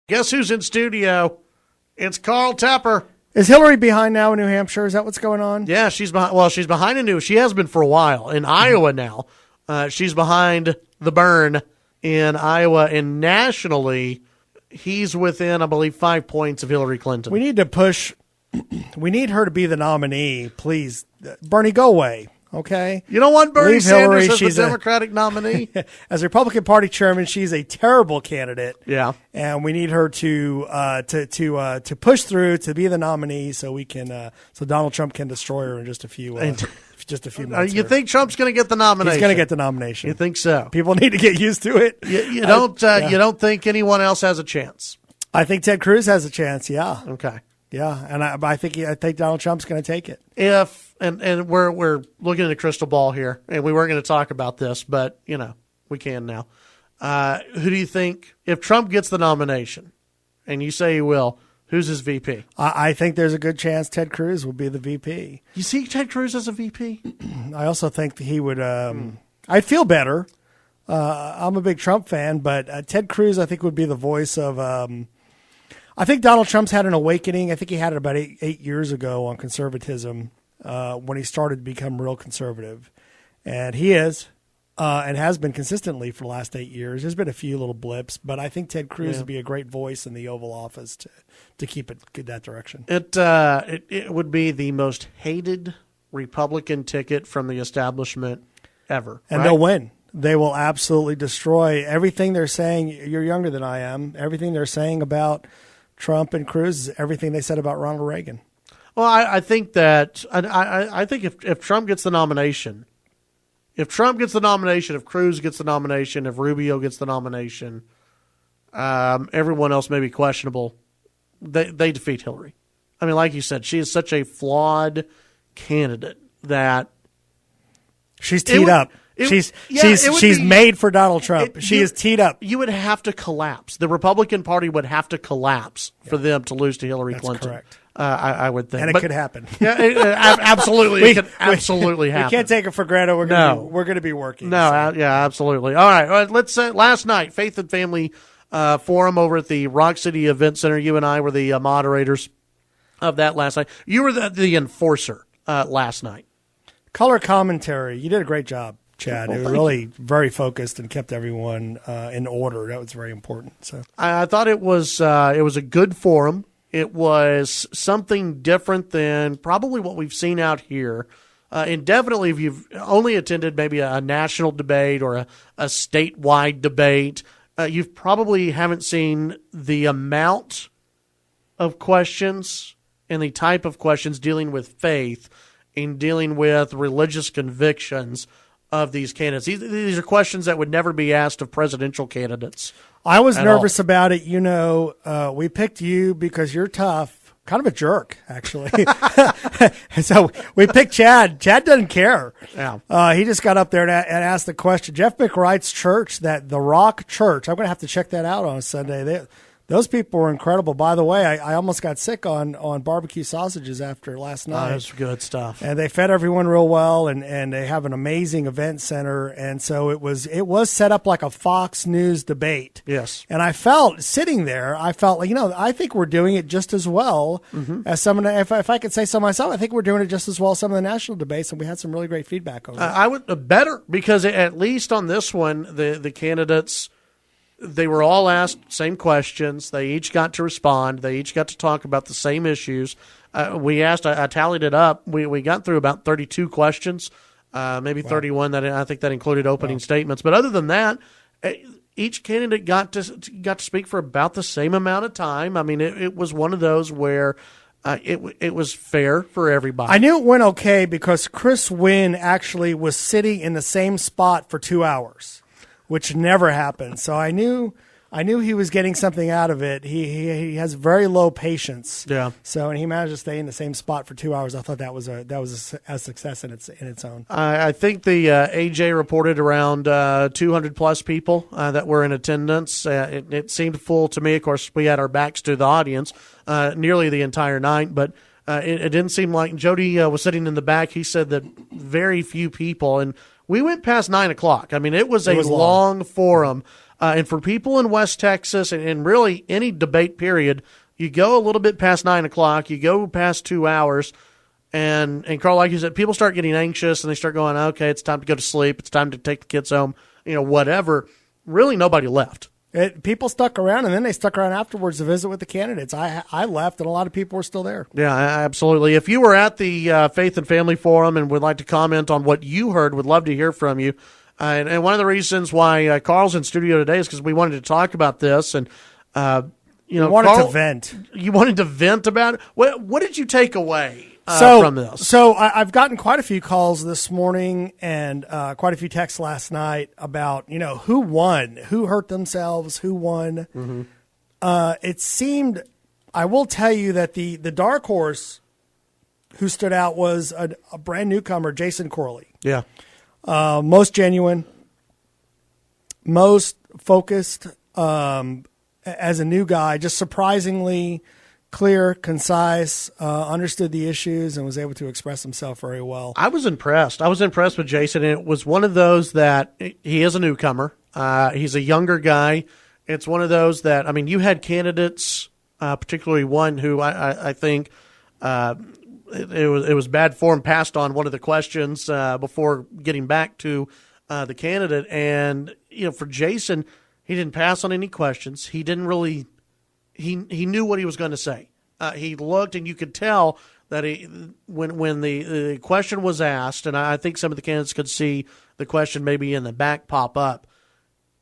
Guess who's in studio? It's Carl Tepper. Is Hillary behind now in New Hampshire? Is that what's going on? Yeah, she's behind. Well, she's behind in New. She has been for a while in Iowa now. She's behind the burn in Iowa, and nationally, he's within, I believe, 5 points of Hillary Clinton. We need to push. We need her to be the nominee, please. Bernie, go away. Okay. You don't want Bernie Leave Sanders Hillary. as She's the Democratic nominee? As Republican Party chairman, she's a terrible candidate. Yeah. And we need her to push through to be the nominee so we can so Donald Trump can destroy her in just a few months. You think Trump's going to get the nomination? He's going to get the nomination. You think so? People need to get used to it. You don't think anyone else has a chance? I think Ted Cruz has a chance. Yeah. Okay. Yeah, and I think Donald Trump's going to take it. And we're looking at a crystal ball here, and we weren't going to talk about this, but we can now. Who do you think, if Trump gets the nomination, and you say he will, who's his VP? I think there's a good chance Ted Cruz will be the VP. You see Ted Cruz as a VP? I also think he would. I'd feel better. I'm a big Trump fan, but Ted Cruz I think would be the voice of. I think Donald Trump's had an awakening. I think he had it about eight years ago on conservatism when he started to become real conservative. And he is and has been consistently for the last 8 years. There's been a few little blips, but I think Ted Cruz would be a great voice in the Oval Office to keep it that direction. It would be the most hated Republican ticket from the establishment ever. And they'll win. They will absolutely destroy everything they're saying. You're younger than I am. Everything they're saying about Trump and Cruz is everything they said about Ronald Reagan. Well, I think that I think if Trump gets the nomination, if Cruz gets the nomination, if Rubio gets the nomination, everyone else may be questionable. They defeat Hillary. I mean, like you said, she is such a flawed candidate that she's teed up. She's made for Donald Trump. She is teed up. You would have to collapse. The Republican Party would have to collapse for them to lose to Hillary Clinton. Correct. I would think. And it could happen. Yeah, absolutely. It could absolutely happen. We can't take it for granted. We're going to be working. No, yeah, absolutely. All right. Let's say last night, Faith and Family Forum over at the Rock City Event Center. You and I were the moderators of that last night. You were the enforcer last night. Color commentary. You did a great job, Chad. It was really very focused and kept everyone in order. That was very important. So I thought it was a good forum. It was something different than probably what we've seen out here. And definitely if you've only attended maybe a national debate or a statewide debate, you probably haven't seen the amount of questions and the type of questions dealing with faith and dealing with religious convictions of these candidates. These are questions that would never be asked of presidential candidates. I was nervous about it. We picked you because you're tough. Kind of a jerk, actually. So we picked Chad. Chad doesn't care. Yeah. He just got up there and asked the question. Jeff McWright's church, the Rock Church, I'm going to have to check that out on a Sunday. Those people were incredible. By the way, I almost got sick on barbecue sausages after last night. That's good stuff. And they fed everyone real well, and they have an amazing event center. And so it was set up like a Fox News debate. Yes. And I felt, sitting there, I think we're doing it just as well as some of the, if I could say so myself, I think we're doing it just as well as some of the national debates, and we had some really great feedback on it. I would better, because at least on this one, the candidates, they were all asked same questions. They each got to respond. They each got to talk about the same issues. I tallied it up. We got through about 32 questions, maybe 31. I think that included opening statements. But other than that, each candidate got to speak for about the same amount of time. I mean, it was one of those where it was fair for everybody. I knew it went okay because Chris Wynn actually was sitting in the same spot for 2 hours, which never happened. So I knew he was getting something out of it. He has very low patience. Yeah. So and he managed to stay in the same spot for 2 hours. I thought that was a success in its own. I think the AJ reported around 200 plus people that were in attendance. It seemed full to me. Of course, we had our backs to the audience nearly the entire night, but it didn't seem like Jody was sitting in the back. He said that very few people, and we went past 9 o'clock. I mean, it was a long forum. And for people in West Texas and really any debate period, you go a little bit past 9 o'clock, you go past 2 hours, and Carl, like you said, people start getting anxious and they start going, okay, it's time to go to sleep. It's time to take the kids home, whatever. Really nobody left. People stuck around, and then they stuck around afterwards to visit with the candidates. I left, and a lot of people were still there. Yeah, absolutely. If you were at the Faith and Family Forum and would like to comment on what you heard, would love to hear from you. And one of the reasons why Carl's in studio today is because we wanted to talk about this. And, wanted Carl, to vent. You wanted to vent about it? What did you take away from this? So I've gotten quite a few calls this morning and quite a few texts last night about, who won, who hurt themselves, who won. Mm-hmm. It seemed, I will tell you that the dark horse who stood out was a brand newcomer, Jason Corley. Yeah. Most genuine, most focused as a new guy, just surprisingly clear, concise, understood the issues, and was able to express himself very well. I was impressed. With Jason, and it was one of those that he is a newcomer. He's a younger guy. It's one of those that, you had candidates, particularly one who I think it was bad form, passed on one of the questions before getting back to the candidate. And, for Jason, he didn't pass on any questions. He didn't really he knew what he was going to say. He looked, and you could tell that when the question was asked, and I think some of the candidates could see the question maybe in the back pop up,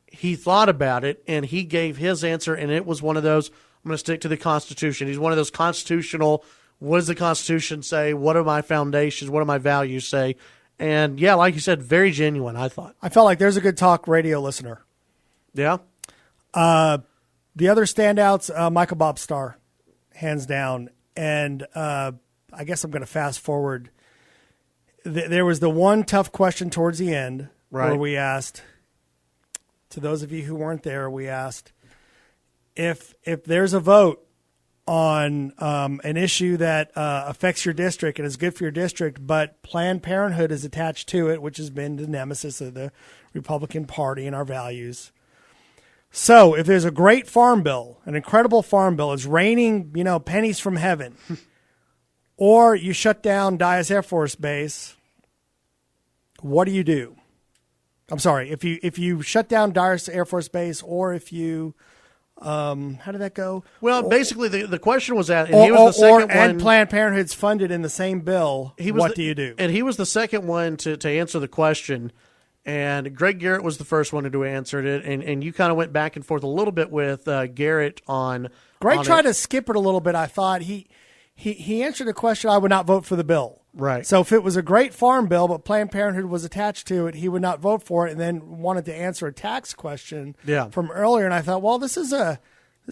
he thought about it, and he gave his answer, and it was one of those, I'm going to stick to the Constitution. He's one of those constitutional, what does the Constitution say? What are my foundations? What do my values say? And, yeah, like you said, very genuine, I thought. I felt like there's a good talk radio listener. Yeah? The other standouts, Michael Bob Starr, hands down. And I guess I'm going to fast forward. There was the one tough question towards the end where we asked, to those of you who weren't there, we asked, if there's a vote on an issue that affects your district and is good for your district, but Planned Parenthood is attached to it, which has been the nemesis of the Republican Party and our values. So if there's a great farm bill, an incredible farm bill, it's raining, pennies from heaven, or you shut down Dyess Air Force Base, what do you do? I'm sorry, if you shut down Dyess Air Force Base, or if you, how did that go? Well, basically the question was that, and he was the second one. And Planned Parenthood's funded in the same bill. What do you do? And he was the second one to answer the question. And Greg Garrett was the first one to answer it, and you kind of went back and forth a little bit with Garrett on. Greg tried to skip it a little bit. I thought he answered the question. I would not vote for the bill. Right. So if it was a great farm bill, but Planned Parenthood was attached to it, he would not vote for it, and then wanted to answer a tax question from earlier. And I thought, well, this is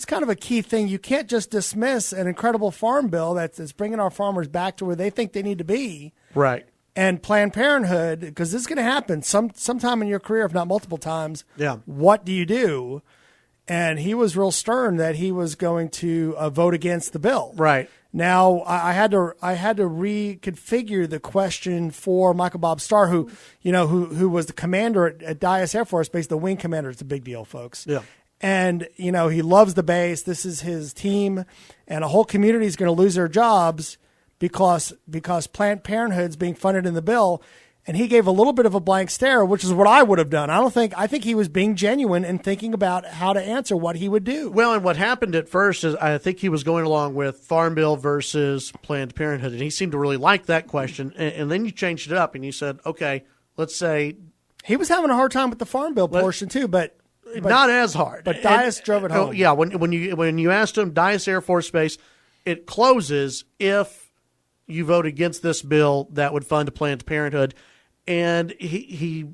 kind of a key thing. You can't just dismiss an incredible farm bill that's bringing our farmers back to where they think they need to be. Right. And Planned Parenthood, because this is going to happen sometime in your career, if not multiple times. Yeah. What do you do? And he was real stern that he was going to vote against the bill. Right. Now I had to reconfigure the question for Michael Bob Starr, who was the commander at Dyess Air Force Base, the wing commander. It's a big deal, folks. Yeah. And he loves the base. This is his team, and a whole community is going to lose their jobs because Planned Parenthood's being funded in the bill, and he gave a little bit of a blank stare, which is what I would have done. I think he was being genuine and thinking about how to answer what he would do. Well, and what happened at first is I think he was going along with Farm Bill versus Planned Parenthood, and he seemed to really like that question. And then you changed it up, and you said, okay, let's say he was having a hard time with the Farm Bill portion too, but not as hard. But Dyess drove it home. Yeah, when you asked him, Dyess Air Force Base, it closes if you vote against this bill that would fund Planned Parenthood. And he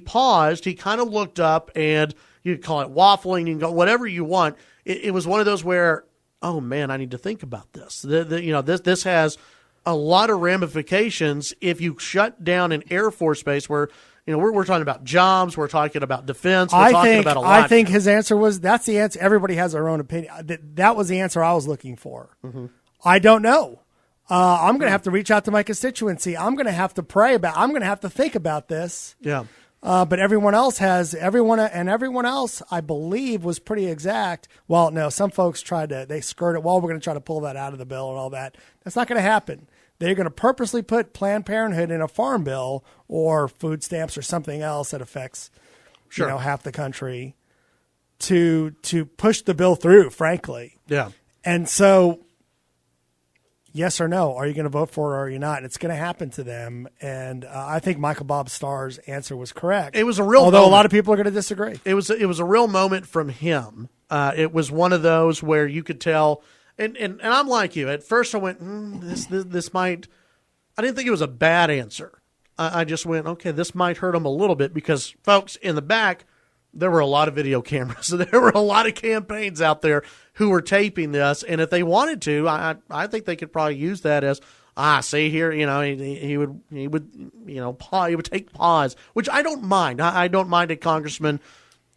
paused. He kind of looked up, and you can call it waffling. You can go whatever you want. It was one of those where, oh man, I need to think about this. This has a lot of ramifications if you shut down an Air Force base where. We're talking about jobs. We're talking about defense. We're talking about a lot. I think his answer was, that's the answer. Everybody has their own opinion. That was the answer I was looking for. Mm-hmm. I don't know. I'm going to have to reach out to my constituency. I'm going to have to pray about. I'm going to have to think about this. Yeah. But everyone else, I believe, was pretty exact. Well, no, some folks they skirt it. Well, we're going to try to pull that out of the bill and all that. That's not going to happen. They're going to purposely put Planned Parenthood in a farm bill or food stamps or something else that affects, half the country to push the bill through, frankly. Yeah. And so, yes or no, are you going to vote for it or are you not? And it's going to happen to them. And I think Michael Bob Starr's answer was correct. It was a real Although moment. A lot of people are going to disagree. It was a real moment from him. It was one of those where you could tell, and I'm like you. At first I went, this might, I didn't think it was a bad answer. I just went, okay, this might hurt him a little bit because, folks, in the back, there were a lot of video cameras. So there were a lot of campaigns out there who were taping this. And if they wanted to, I think they could probably use that as, see here, he would take pause, which I don't mind. I don't mind a congressman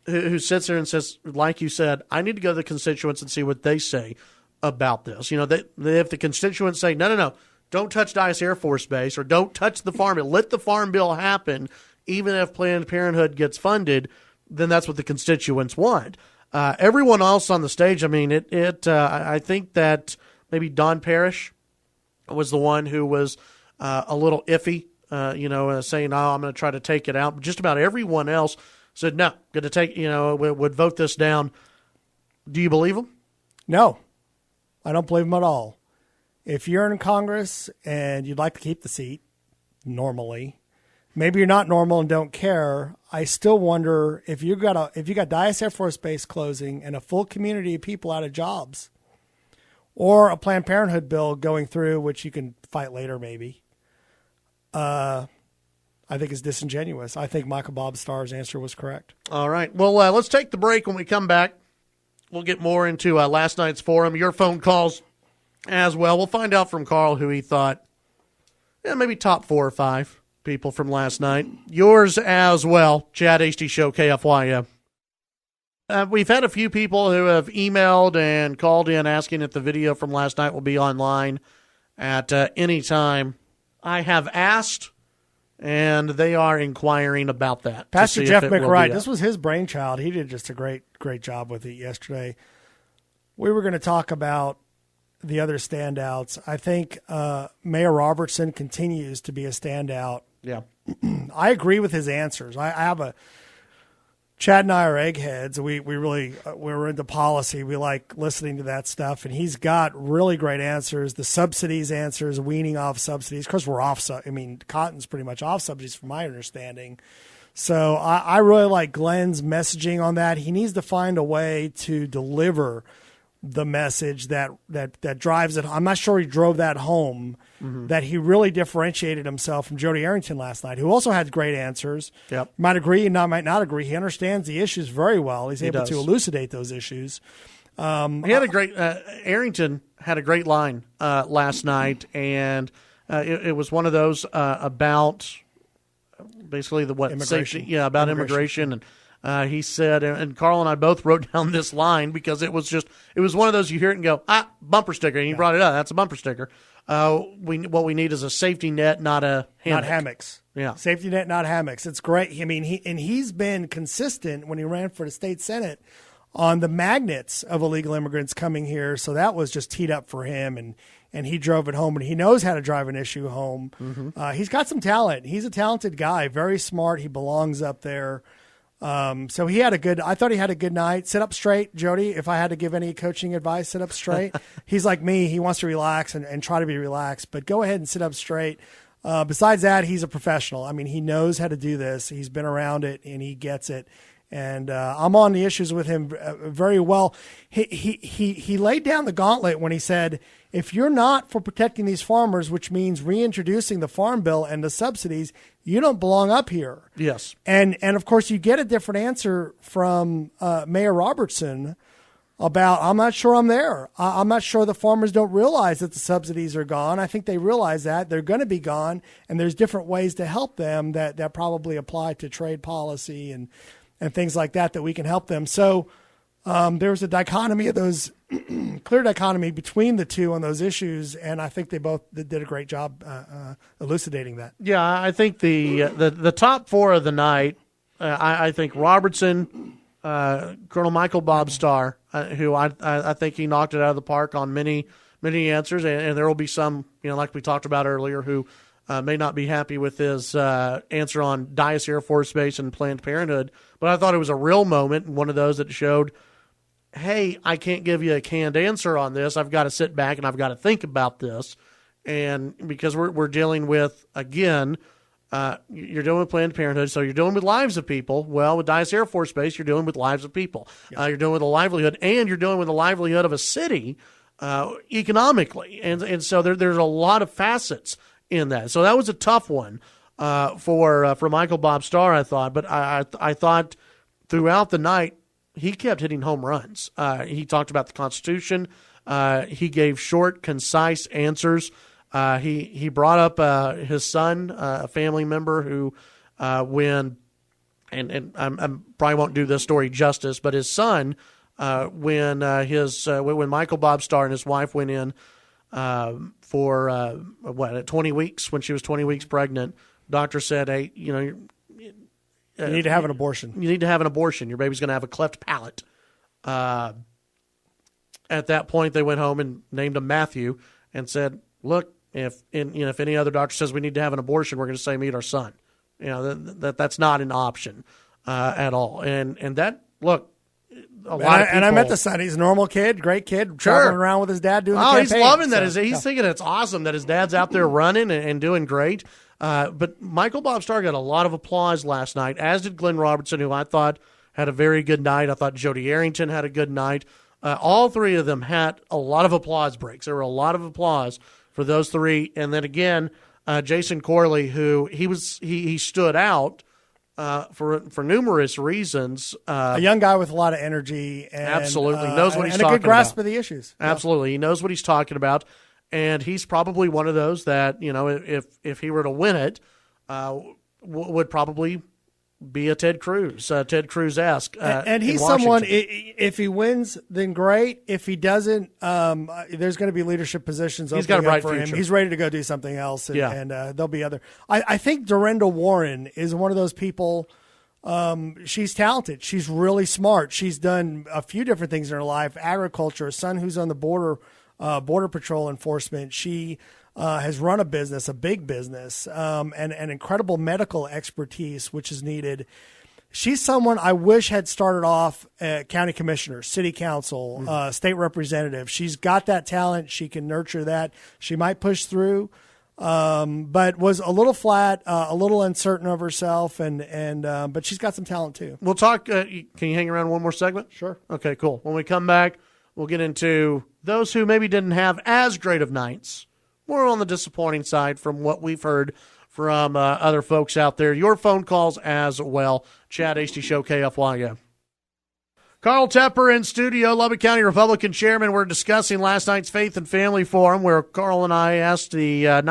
who sits there and says, like you said, I need to go to the constituents and see what they say about this. If the constituents say, no, don't touch Dice Air Force Base or don't touch the farm bill, let the farm bill happen, even if Planned Parenthood gets funded, then that's what the constituents want. Everyone else on the stage, I mean, I think that maybe Don Parrish was the one who was a little iffy, saying, I'm going to try to take it out. But just about everyone else said, no, going to take, would vote this down. Do you believe them? No, I don't believe them at all. If you're in Congress and you'd like to keep the seat, normally, maybe you're not normal and don't care. I still wonder if you got Dice Air Force Base closing and a full community of people out of jobs, or a Planned Parenthood bill going through, which you can fight later maybe. I think it's disingenuous. I think Michael Bob Starr's answer was correct. All right. Well, let's take the break. When we come back, we'll get more into last night's forum, your phone calls as well. We'll find out from Carl who he thought, maybe top 4 or 5 people from last night. Yours as well. Chad Hasty Show, KFYO. We've had a few people who have emailed and called in asking if the video from last night will be online at any time. I have asked, and they are inquiring about that. Pastor Jeff McWright, this was his brainchild. He did just a great job with it yesterday. We were going to talk about the other standouts. I think Mayor Robertson continues to be a standout. Yeah. I agree with his answers. I have Chad and I are eggheads. We're into policy. We like listening to that stuff, and he's got really great answers. The subsidies answers, weaning off subsidies. Of course, we're off. Cotton's pretty much off subsidies from my understanding. So I really like Glenn's messaging on that. He needs to find a way to deliver the message that drives it. I'm not sure he drove that home, that he really differentiated himself from Jody Arrington last night, who also had great answers. Yep. Might agree and might not agree. He understands the issues very well. He's able to elucidate those issues. He had a great Arrington had a great line last night, and it was one of those about basically immigration. About immigration. And he said, and Carl and I both wrote down this line because it was one of those you hear it and go, bumper sticker. And you brought it up. That's a bumper sticker. What we need is a safety net, not a hammock. Not hammocks. Yeah. Safety net, not hammocks. It's great. I mean, he's been consistent when he ran for the state Senate on the magnets of illegal immigrants coming here. So that was just teed up for him, and he drove it home, and he knows how to drive an issue home. Mm-hmm. He's got some talent. He's a talented guy, very smart. He belongs up there. So I thought he had a good night. Sit up straight, Jody. If I had to give any coaching advice, sit up straight. He's like me. He wants to relax and try to be relaxed, but go ahead and sit up straight. Besides that, he's a professional. I mean, he knows how to do this. He's been around it and he gets it. And, I'm on the issues with him very well. He laid down the gauntlet when he said, if you're not for protecting these farmers, which means reintroducing the farm bill and the subsidies, you don't belong up here. Yes. And of course, you get a different answer from Mayor Robertson about, I'm not sure I'm there. I'm not sure the farmers don't realize that the subsidies are gone. I think they realize that. They're going to be gone, and there's different ways to help them that probably apply to trade policy and things like that we can help them. So there's a dichotomy of those, clear dichotomy between the two on those issues, and I think they both did a great job elucidating that. Yeah, I think the top 4 of the night, I think Robertson, Colonel Michael Bob Starr, who I think he knocked it out of the park on many answers, and there will be some, like we talked about earlier, who may not be happy with his answer on Dyess Air Force Base and Planned Parenthood. But I thought it was a real moment, one of those that showed, hey, I can't give you a canned answer on this. I've got to sit back and I've got to think about this. And because we're dealing with, again, you're dealing with Planned Parenthood, so you're dealing with lives of people. Well, with Dyess Air Force Base, you're dealing with lives of people. Yep. You're dealing with a livelihood, and you're dealing with the livelihood of a city economically. And so there's a lot of facets in that. So that was a tough one for Michael Bob Starr, I thought. But I thought throughout the night, he kept hitting home runs. He talked about the Constitution. He gave short, concise answers. He brought up his son, a family member who, when I probably won't do this story justice, but his son, when Michael Bob Starr and his wife went in for at 20 weeks, when she was 20 weeks pregnant, doctor said, hey, you need to have an abortion. You need to have an abortion. Your baby's going to have a cleft palate. At that point, they went home and named him Matthew and said, look, if any other doctor says we need to have an abortion, we're going to say meet our son. That's not an option at all. And that, look, a lot of people. And I met the son. He's a normal kid, great kid, traveling around with his dad doing the campaign. He's loving that. He's thinking it's awesome that his dad's out there running and doing great. But Michael Bob Starr got a lot of applause last night, as did Glenn Robertson, who I thought had a very good night. I thought Jody Arrington had a good night. All three of them had a lot of applause breaks. There were a lot of applause for those three. And then again, Jason Corley, who he stood out for numerous reasons. A young guy with a lot of energy. And, absolutely. Knows what he's talking about. And a good grasp of the issues. Absolutely. He knows what he's talking about. And he's probably one of those that, if he were to win it, would probably be a Ted Cruz-esque. And he's someone, if he wins, then great. If he doesn't, there's going to be leadership positions he's got a bright for future. him. He's ready to go do something else, and there'll be other. I think Dorinda Warren is one of those people. She's talented. She's really smart. She's done a few different things in her life. Agriculture, a son who's on the border patrol enforcement. She has run a business, a big business, and incredible medical expertise, which is needed. She's someone I wish had started off county commissioner, city council, state representative. She's got that talent. She can nurture that. She might push through, but was a little flat, a little uncertain of herself, but she's got some talent too. We'll talk. Can you hang around one more segment? Sure. Okay, cool. When we come back, we'll get into those who maybe didn't have as great of nights. More on the disappointing side from what we've heard from other folks out there. Your phone calls as well. Chad Hasty Show, KFYO. Carl Tepper in studio, Lubbock County Republican Chairman. We're discussing last night's Faith and Family Forum, where Carl and I asked the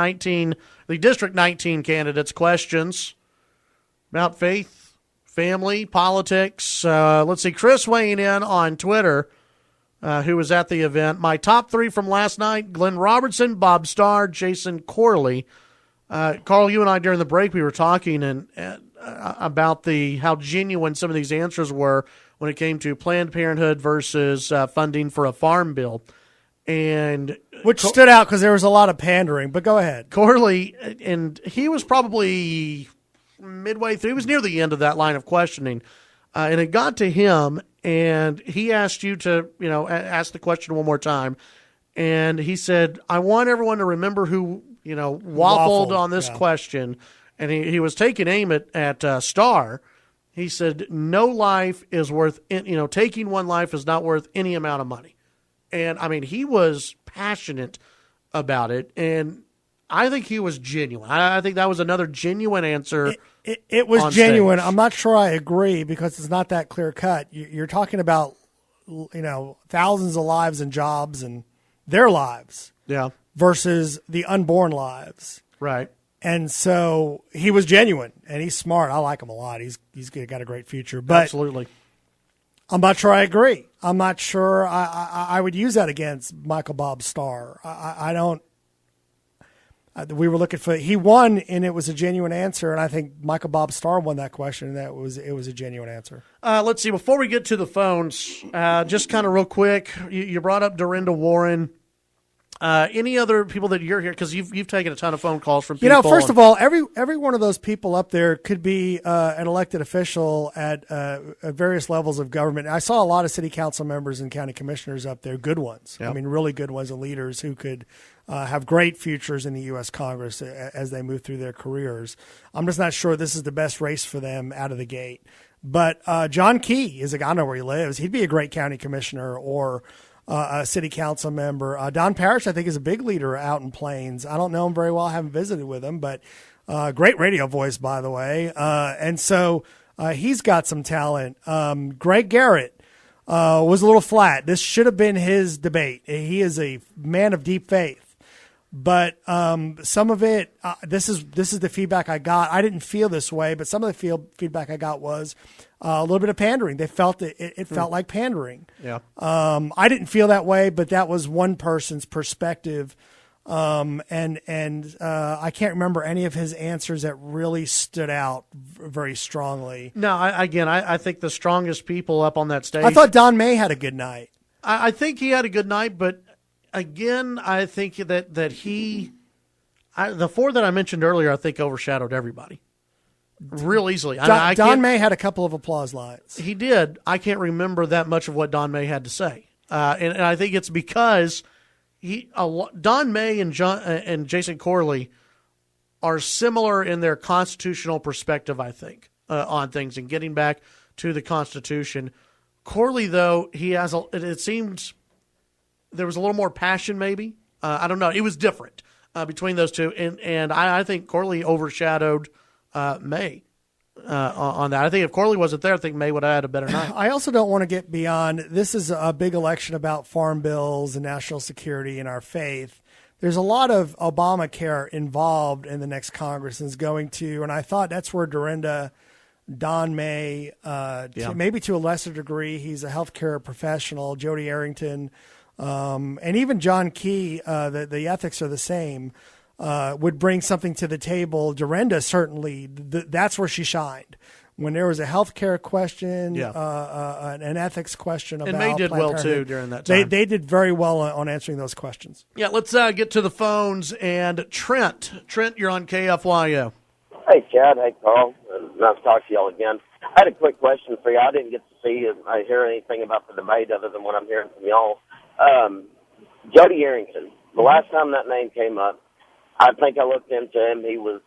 District 19 candidates questions about faith, family, politics. Let's see, Chris weighing in on Twitter. Who was at the event. My top three from last night: Glenn Robertson, Bob Starr, Jason Corley. Carl, you and I during the break, we were talking about how genuine some of these answers were when it came to Planned Parenthood versus funding for a farm bill. And which stood out because there was a lot of pandering, but go ahead. Corley, and he was probably midway through. He was near the end of that line of questioning. And it got to him, and he asked you to, ask the question one more time. And he said, I want everyone to remember who, waffled on this question. And he was taking aim at Starr. He said, no life is worth, taking one life is not worth any amount of money. And, I mean, he was passionate about it. And I think he was genuine. I think that was another genuine answer. It was genuine. Stage. I'm not sure I agree because it's not that clear cut. You're talking about, thousands of lives and jobs and their lives. Yeah. Versus the unborn lives. Right. And so he was genuine and he's smart. I like him a lot. He's got a great future. But absolutely. I'm not sure I agree. I'm not sure I would use that against Michael Bob Starr. I don't. we were looking for. He won, and it was a genuine answer. And I think Michael Bob Starr won that question, and it was a genuine answer. Let's see. Before we get to the phones, just kind of real quick, you brought up Dorinda Warren. Any other people that you're here, because you've taken a ton of phone calls from people. First of all, every one of those people up there could be an elected official at various levels of government. I saw a lot of city council members and county commissioners up there, good ones. Yep. I mean, really good ones, and leaders who could have great futures in the U.S. Congress as they move through their careers. I'm just not sure this is the best race for them out of the gate. But John Key is a guy, I know where he lives. He'd be a great county commissioner or a city council member. Don Parrish, I think, is a big leader out in Plains. I don't know him very well. I haven't visited with him, but great radio voice, by the way. And so he's got some talent. Greg Garrett was a little flat. This should have been his debate. He is a man of deep faith. But some of it, this is the feedback I got. I didn't feel this way, but some of the feedback I got was a little bit of pandering. They felt it felt like pandering. Yeah. I didn't feel that way, but that was one person's perspective. And I can't remember any of his answers that really stood out very strongly. No, I think the strongest people up on that stage. I thought Don May had a good night. I think he had a good night, but again, I think that the four that I mentioned earlier, I think overshadowed everybody real easily. Don May had a couple of applause lines. He did. I can't remember that much of what Don May had to say, and I think it's because Don May and Jason Corley are similar in their constitutional perspective, I think, on things and getting back to the Constitution. Corley, though, it seemed there was a little more passion, maybe. I don't know. It was different between those two, and I think Corley overshadowed May on that. I think if Corley wasn't there, I think May would have had a better night. I also don't want to get beyond, this is a big election about farm bills and national security and our faith. There's a lot of Obamacare involved in the next Congress and is going to, and I thought that's where Dorinda, Don May, maybe to a lesser degree, he's a healthcare professional, Jody Arrington, and even John Key, the ethics are the same, would bring something to the table. Dorinda certainly, that's where she shined. When there was a healthcare question, an ethics question about and May did Planned well, Parenthood, too, during that time. They did very well on answering those questions. Yeah, let's get to the phones. And Trent, you're on KFYO. Hey, Chad. Hey, Carl. Nice to talk to y'all again. I had a quick question for you. I didn't get to see or hear anything about the debate other than what I'm hearing from y'all. Jody Arrington, the last time that name came up, I think I looked into him. He was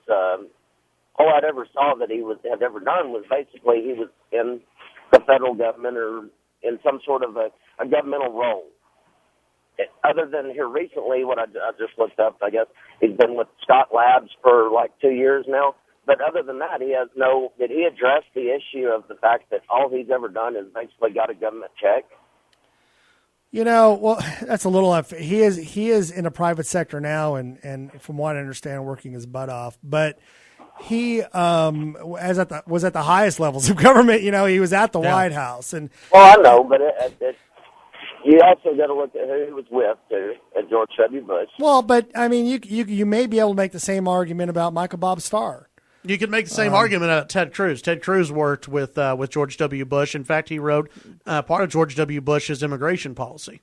all I'd ever saw that he had ever done was basically he was in the federal government or in some sort of a governmental role. Other than here recently, what I just looked up, I guess he's been with Scott Labs for like 2 years now. But other than that, did he address the issue of the fact that all he's ever done is basically got a government check? Well, that's a little unfair. He is in a private sector now, and from what I understand, working his butt off. But he was at the highest levels of government. He was at the White House, and I know, but you also got to look at who he was with too, at George W. Bush. Well, but I mean, you may be able to make the same argument about Michael Bob Starr. You could make the same argument about Ted Cruz. Ted Cruz worked with George W. Bush. In fact, he wrote part of George W. Bush's immigration policy.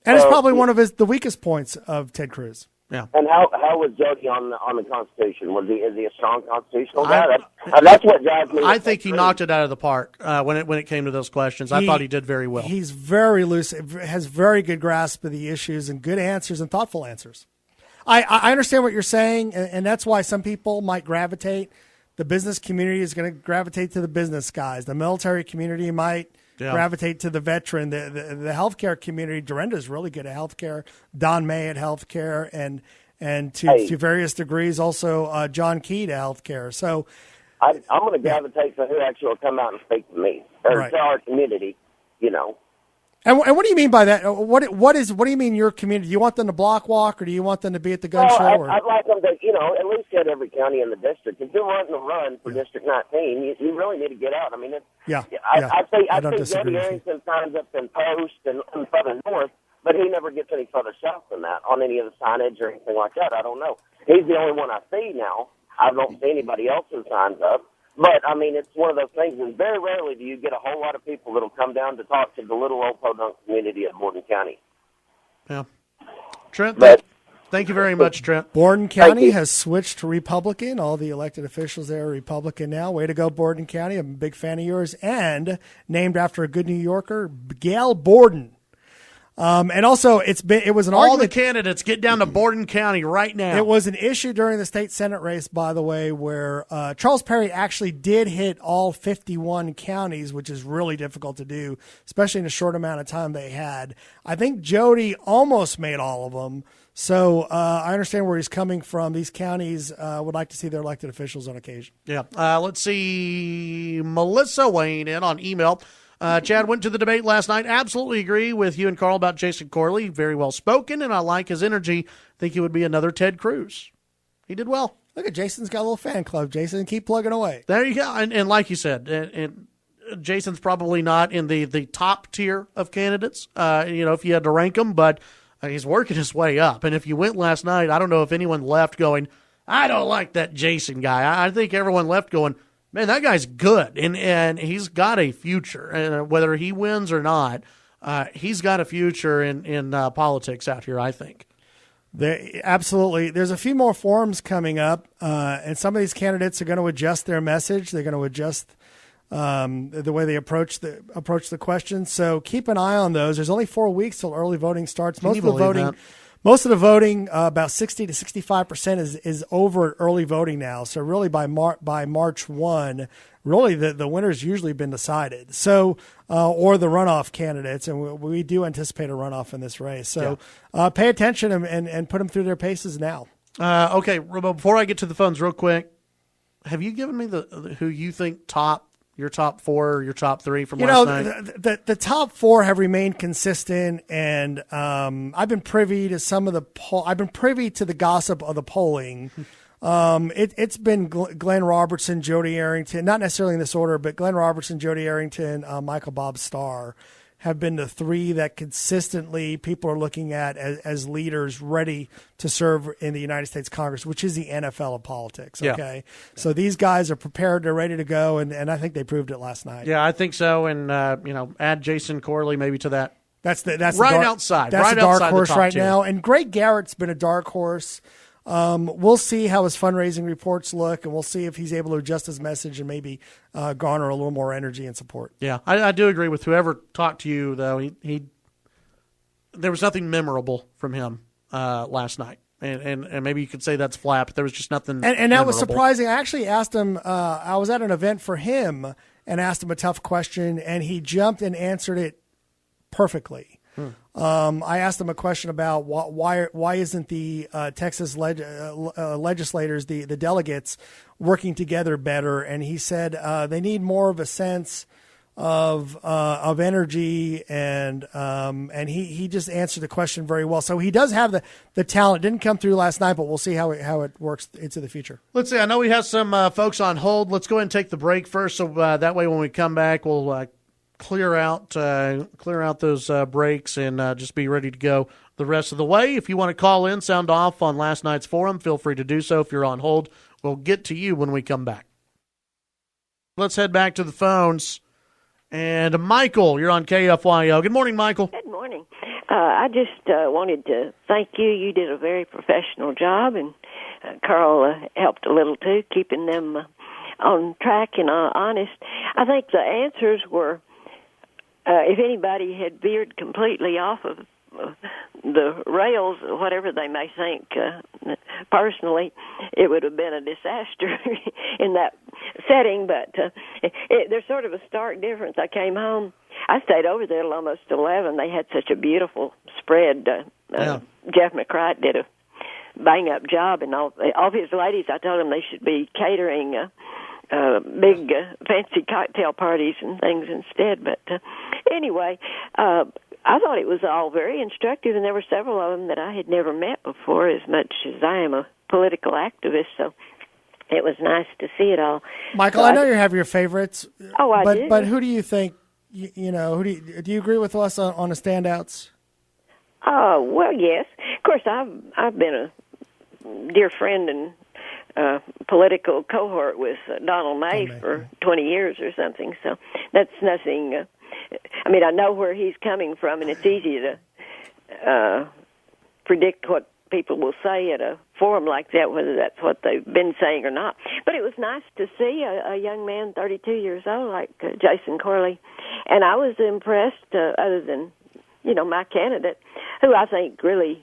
And it's probably one of the weakest points of Ted Cruz. Yeah. And how was Jody on the Constitution? Is he a strong constitutional guy? That's what drives me. I think he knocked it out of the park when it came to those questions. I thought he did very well. He's very loose, has very good grasp of the issues and good answers and thoughtful answers. I understand what you're saying, and that's why some people might gravitate. The business community is going to gravitate to the business guys. The military community might gravitate to the veteran. The healthcare community, Dorinda's really good at healthcare. Don May at healthcare, and to various degrees also John Key to healthcare. So I'm going to gravitate to who actually will come out and speak to me or to our community. And what do you mean by that? What do you mean your community? Do you want them to block walk, or do you want them to be at the gun show? I'd like them to, at least get every county in the district. If you're wanting to run for District 19, you really need to get out. I mean, I think Jody Arrington signs up in Post and further north. but he never gets any further south than that on any of the signage or anything like that. I don't know. He's the only one I see now. I don't see anybody else's signs up. But, I mean, it's one of those things, and very rarely do you get a whole lot of people that will come down to talk to the little old podunk community of Borden County. Yeah. Trent, But, thank you very much, Trent. Borden County has switched to Republican. All the elected officials there are Republican now. Way to go, Borden County. I'm a big fan of yours. And named after a good New Yorker, Gail Borden. And also, it was an All argument. the candidates get down to Borden County right now. It was an issue during the state Senate race, by the way, where Charles Perry actually did hit all 51 counties, which is really difficult to do, especially in a short amount of time they had. I think Jody almost made all of them. So I understand where he's coming from. These counties would like to see their elected officials on occasion. Yeah. Let's see. Melissa weighing in on email. Chad went to the debate last night. Absolutely agree with you and Carl about Jason Corley. Very well spoken, and I like his energy. Think he would be another Ted Cruz. He did well. Look at Jason's got a little fan club. Jason, keep plugging away. There you go. And like you said, and Jason's probably not in the top tier of candidates, if you had to rank them, but he's working his way up. And if you went last night, I don't know if anyone left going, I don't like that Jason guy. I think everyone left going, man, that guy's good, and he's got a future. And whether he wins or not, he's got a future in politics out here, I think. Absolutely. There's a few more forums coming up, and some of these candidates are going to adjust their message. They're going to adjust the way they approach the questions. So keep an eye on those. There's only 4 weeks till early voting starts. Most of the voting, about 60 to 65% is over at early voting now. So really by March 1, really the winner's usually been decided. So, or the runoff candidates, and we do anticipate a runoff in this race. So pay attention and put them through their paces now. Okay, before I get to the phones real quick, have you given me who you think your top four or your top three from last night? The top four have remained consistent, and I've been privy to some of the I've been privy to the gossip of the polling. It's been Glenn Robertson, Jody Arrington, not necessarily in this order, but Glenn Robertson, Jody Arrington, Michael Bob Starr have been the three that consistently people are looking at as leaders ready to serve in the United States Congress, which is the NFL of politics. Okay. Yeah. So these guys are prepared, they're ready to go. And I think they proved it last night. Yeah, I think so. And, add Jason Corley maybe to that. That's outside. That's right a dark outside horse the top right two. now. And Greg Garrett's been a dark horse. We'll see how his fundraising reports look, and we'll see if he's able to adjust his message and maybe garner a little more energy and support. Yeah, I do agree with whoever talked to you, though. He there was nothing memorable from him last night. And maybe you could say that's flat, but there was just nothing and that was surprising. I actually asked him, I was at an event for him and asked him a tough question, and he jumped and answered it perfectly. I asked him a question about why isn't the Texas legislators, the delegates, working together better? And he said they need more of a sense of energy, and he just answered the question very well. So he does have the talent. Didn't come through last night, but we'll see how it works into the future. Let's see. I know we have some folks on hold. Let's go ahead and take the break first, so that way when we come back, we'll clear out those breaks and just be ready to go the rest of the way. If you want to call in, sound off on last night's forum, feel free to do so. If you're on hold, we'll get to you when we come back. Let's head back to the phones. And Michael, you're on KFYO. Good morning, Michael. Good morning. I just wanted to thank you. You did a very professional job, and Carl helped a little too, keeping them on track and honest. I think the answers were, if anybody had veered completely off of the rails, whatever they may think personally, it would have been a disaster in that setting. But there's sort of a stark difference. I came home. I stayed over there till almost 11. They had such a beautiful spread. Jeff McCright did a bang-up job, and all of his ladies, I told them they should be catering big fancy cocktail parties and things instead. But anyway, I thought it was all very instructive, and there were several of them that I had never met before, as much as I am a political activist, so it was nice to see it all. Michael, I know you have your favorites. Oh, I do. But who do you think, do you agree with us on the standouts? Well, yes. Of course, I've been a dear friend and political cohort with Donald May for 20 years or something. So that's nothing. I mean, I know where he's coming from, and it's easy to predict what people will say at a forum like that, whether that's what they've been saying or not. But it was nice to see a young man, 32 years old, like Jason Corley. And I was impressed, other than, my candidate, who I think really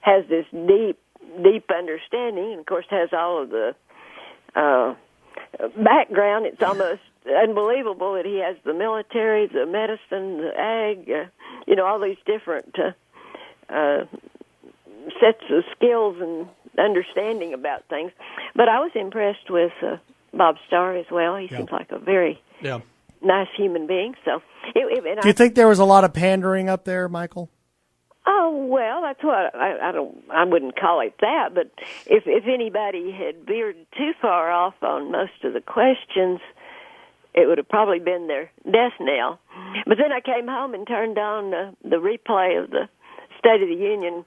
has this deep understanding, and of course has all of the background. It's almost unbelievable that he has the military, the medicine, the ag, all these different sets of skills and understanding about things. But I was impressed with Bob Starr as well. He seems like a very nice human being. So, do you think there was a lot of pandering up there, Michael? Oh, well, that's what I wouldn't call it that, but if anybody had veered too far off on most of the questions, it would have probably been their death knell. But then I came home and turned on the replay of the State of the Union,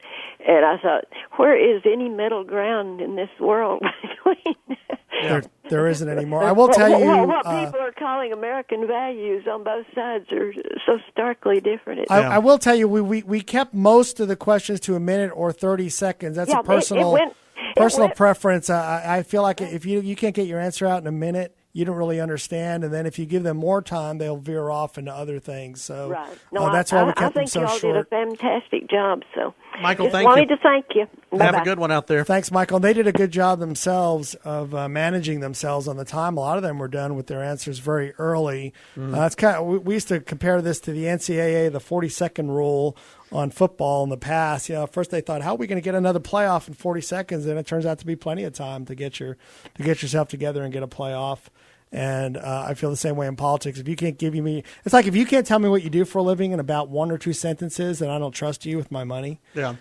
and I thought, where is any middle ground in this world between? There isn't anymore. I will tell you, what people are calling American values on both sides are so starkly different. I will tell you, we kept most of the questions to a minute or 30 seconds. That's a personal preference. I feel like if you can't get your answer out in a minute, you don't really understand, and then if you give them more time, they'll veer off into other things. So that's why we kept them so short. I think you all did a fantastic job. So, Michael, thank you. Wanted to thank you. Bye-bye. Have a good one out there. Thanks, Michael. They did a good job themselves of managing themselves on the time. A lot of them were done with their answers very early. It's kind of, we used to compare this to the NCAA, the 40-second rule on football in the past. First they thought, how are we going to get another playoff in 40 seconds? And it turns out to be plenty of time to get yourself together and get a playoff. And I feel the same way in politics. If you can't it's like if you can't tell me what you do for a living in about one or two sentences, then I don't trust you with my money. Yeah.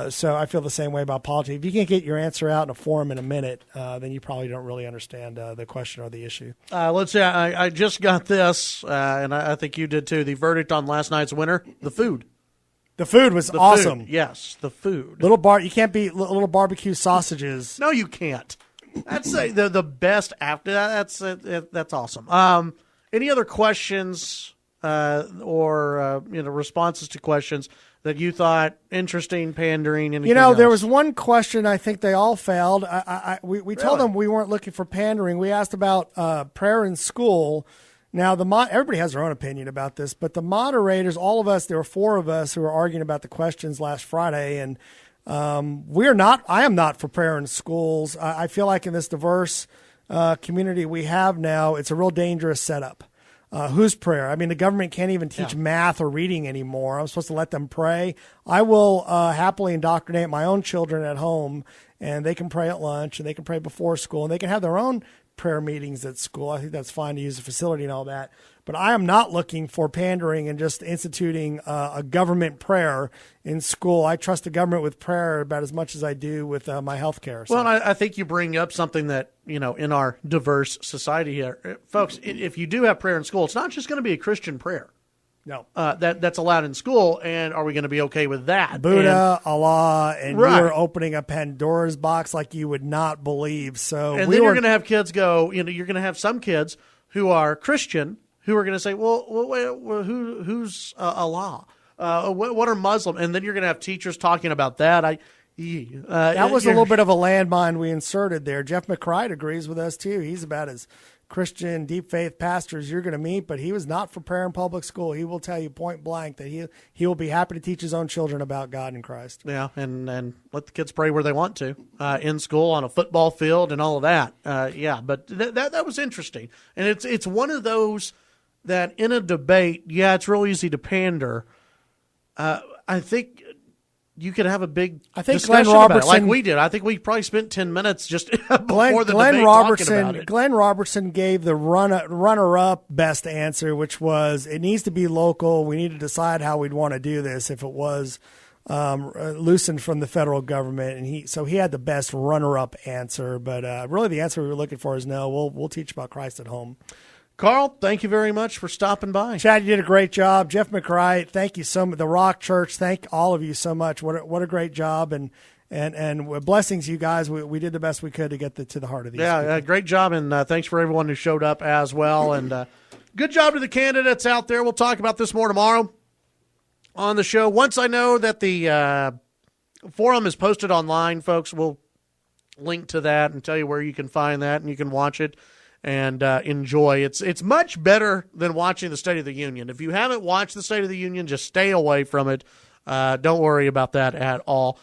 So I feel the same way about politics. If you can't get your answer out in a forum in a minute, then you probably don't really understand the question or the issue. Let's see. I just got this, and I think you did too. The verdict on last night's winner: the food. The food was awesome. Food. Yes, the food. You can't beat little barbecue sausages. No, you can't. That's the best after that. That's awesome. Any other questions or responses to questions that you thought interesting, pandering? Anything else? There was one question I think they all failed. We told them we weren't looking for pandering. We asked about prayer in school. Now, everybody has their own opinion about this, but the moderators, all of us, there were four of us who were arguing about the questions last Friday, and I am not for prayer in schools. I feel like in this diverse community we have now, it's a real dangerous setup. Whose prayer? I mean, the government can't even teach math or reading anymore. I'm supposed to let them pray. I will happily indoctrinate my own children at home, and they can pray at lunch, and they can pray before school, and they can have their own prayer meetings at school. I think that's fine to use the facility and all that. But I am not looking for pandering and just instituting a government prayer in school. I trust the government with prayer about as much as I do with my health care. So. Well, I think you bring up something that, in our diverse society here. Folks, if you do have prayer in school, it's not just going to be a Christian prayer. No. That's allowed in school, and are we going to be okay with that? Buddha, Allah, and you're opening a Pandora's box like you would not believe. So, and then you're going to have kids go, you're going to have some kids who are Christian who are going to say, well who's Allah? What are Muslim? And then you're going to have teachers talking about that. That was a little bit of a landmine we inserted there. Jeff McCride agrees with us, too. He's about as Christian, deep faith pastors you're going to meet, but he was not for prayer in public school. He will tell you point blank that he will be happy to teach his own children about God and Christ. Yeah, and let the kids pray where they want to, in school, on a football field, and all of that. But that was interesting. And it's one of those that in a debate, it's real easy to pander. I think you could have a big discussion about it, like we did. I think we probably spent 10 minutes just before the debate talking about it. Glenn Robertson gave the runner-up best answer, which was it needs to be local. We need to decide how we'd want to do this if it was loosened from the federal government. And he had the best runner-up answer. But really the answer we were looking for is no, we'll teach about Christ at home. Carl, thank you very much for stopping by. Chad, you did a great job. Jeff McCright, thank you so much. The Rock Church, thank all of you so much. What a great job, and blessings, you guys. We did the best we could to get to the heart of these. Yeah, great job, and thanks for everyone who showed up as well. And good job to the candidates out there. We'll talk about this more tomorrow on the show. Once I know that the forum is posted online, folks, we'll link to that and tell you where you can find that, and you can watch it and enjoy. It's much better than watching the State of the Union. If you haven't watched the State of the Union, just stay away from it. Don't worry about that at all.